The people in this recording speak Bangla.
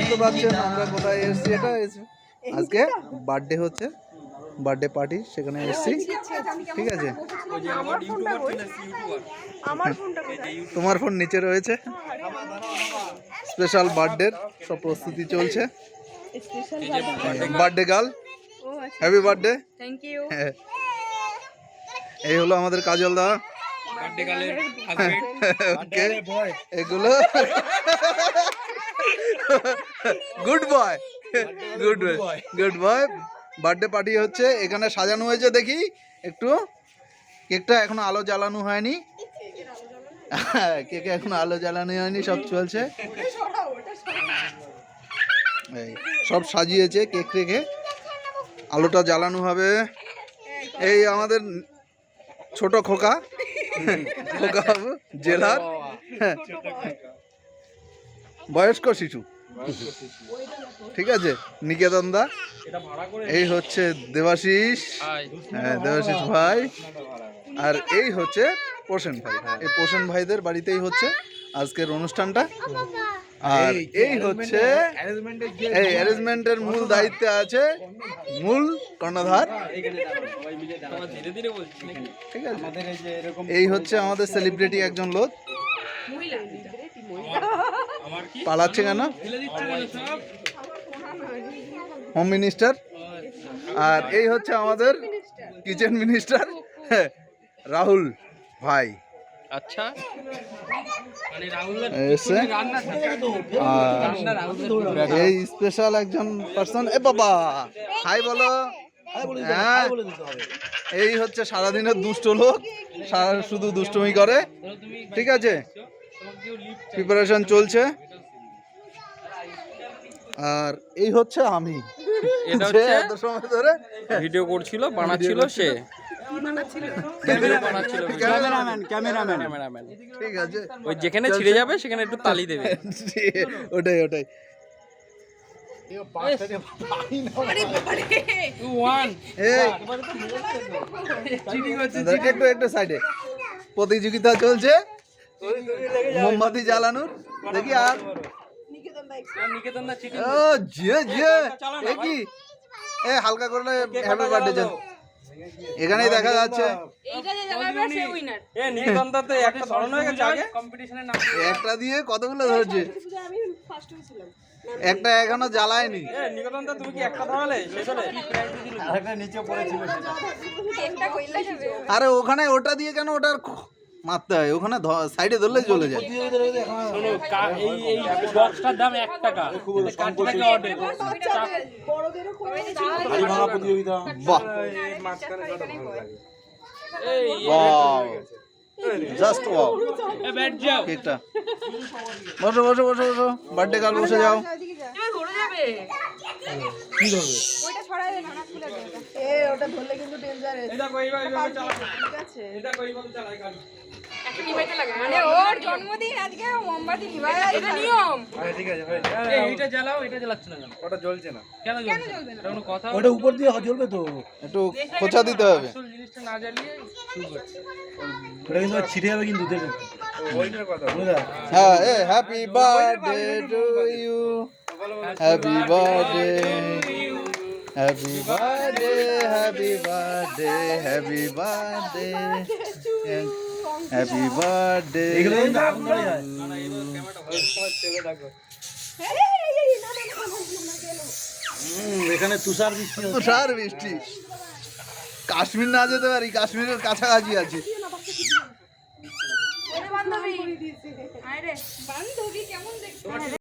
বুঝতে পারছেন আমরা কোথায় এসেছি। এটা আজকে বার্থডে হচ্ছে, বার্থডে পার্টি, সেখানে এসেছি। ঠিক আছে, তোমার ফোন নিচে রয়েছে। স্পেশাল বার্থডের সব প্রস্তুতি চলছে। Birthday girl, happy birthday. Thank you. এই হলো আমাদের কাজল দা। ওকে, এগুলো good boy, good boy. Birthday party হচ্ছে, এখানে সাজানো হয়েছে। দেখি একটু, কেকটা এখনো আলো জ্বালানো হয়নি, কেকে এখনো আলো জ্বালানো হয়নি, সব চলছে। এই সব সাজিয়েছে, কেক রেখে আলোটা জ্বালানো হবে। এই আমাদের ছোট খোকা, খোকা বাবু জেলার বয়স্ক শিশু। ঠিক আছে, নিকেতন দা। এই হচ্ছে দেবাশিস, হ্যাঁ দেবাশিস ভাই। আর এই হচ্ছে পোষণ ভাই। এই পোষণ ভাইদের বাড়িতেই হচ্ছে আজকের অনুষ্ঠানটা। আর এই হচ্ছে এই অ্যারেঞ্জমেন্টের মূল দায়িত্বে আছে মূল কর্ণধার। ঠিক আছে, এই হচ্ছে আমাদের সেলিব্রিটি একজন লোক। পালাচ্ছে কেন? Home minister. আর এই হচ্ছে আমাদের কিচেন মিনিস্টার রাহুল ভাই। আচ্ছা, এই স্পেশাল একজন পার্সন। এ বাবা হাই বলো। হ্যাঁ, এই হচ্ছে সারাদিনের দুষ্ট লোক, শুধু দুষ্টুমি করে। ঠিক আছে, প্রিপারেশন চলছে। আর এই হচ্ছে আমি, এটা হচ্ছে এত সময় ধরে ভিডিও করছিল, বানাচ্ছিল সে, ক্যামেরাম্যান। ঠিক আছে, ওই যেখানে ছিঁড়ে যাবে সেখানে একটু তালি দেবে। ওটাই ওটাই। একটু সাইডে প্রতিযোগিতা চলছে মোমবাতি জ্বালানোর। দেখি আর কি হালকা করলে হ্যাপি বার্থডে চল। এখানেই দেখা যাচ্ছে একটা দিয়ে কতগুলো ধরছে, একটা এখনো জ্বালায়নি। আরে ওখানে ওটা দিয়ে কেন, ওটার মারতে হয়, ওখানে সাইডে ধরলে চলে যায়। জাস্ট ওয়াও, কেকটা। বসো বসো বসো বসো, বার্থডে গার্ল বসে যাও। কি করবে? ওটা ছড়াই দে, ঢাকা খুলে দে। ওটা ধরলে কিন্তু ডেঞ্জারাস। এটা কইবা এইভাবে চালা। ঠিক আছে, এটা কইভাবে চালাই গান। একটা নিভাইতে লাগে, মানে ওর জন্মদিন আজকে মোমবাতি নিভাই, এটা নিয়ম। আরে ঠিক আছে ভাই, এইটা জ্বালাও, এটা জ্বালাচ্ছ না কেন? ওটা জ্বলছে না কেন? জ্বলবে না, কোনো কথা। ওটা উপর দিয়ে জ্বলবে তো, একটু খোঁচা দিতে হবে। আসল জিনিসটা না জ্বালিয়ে শুরু করছে, ওটা কিন্তু ছিড়ে যাবে কিন্তু। দেখুন ওইটার কথা। হ্যাঁ, এ happy birthday to you, happy birthday, happy birthday, happy birthday, happy birthday, happy birthday. এগুলো কিন্তু আগুন ধরে যায়। না না, এই ক্যামেরাটা ভালো সময় চলে থাকো। এখানে তুষার বৃষ্টি, তুষার বৃষ্টি। কাশ্মীর না যেতে পারি, কাশ্মীরের কাছাকাছি আছে। বান্ধবী কেমন দেখতে?